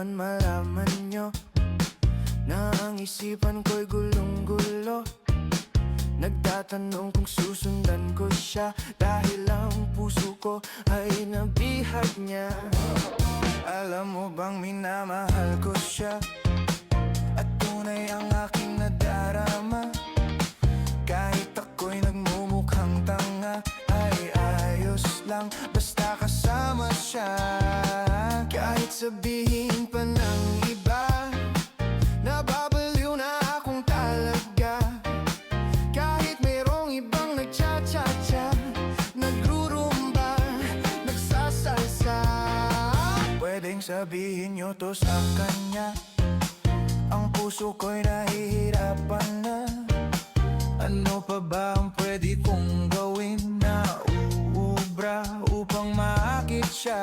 naman malaman nyo na ang isipan ko'y gulong-gulo. Nagtatanong kung susundan ko siya, dahil ang puso ko ay nabihag niya. Alam mo bang minamahal ko siya, at tunay ang aking nadarama. Kahit ako'y nagmumukhang tanga, ay ayos lang basta kasama siya. Kahit sabihin pa ng iba, nababaliw na akong talaga. Kahit mayroong ibang nagcha-cha-cha, nagrurumba, nagsasalsa. Pwedeng sabihin nyo to sa kanya, ang puso ko'y nahihirapan na. Ano pa ba ang pwede kong gawin na uubra upang maakit siya?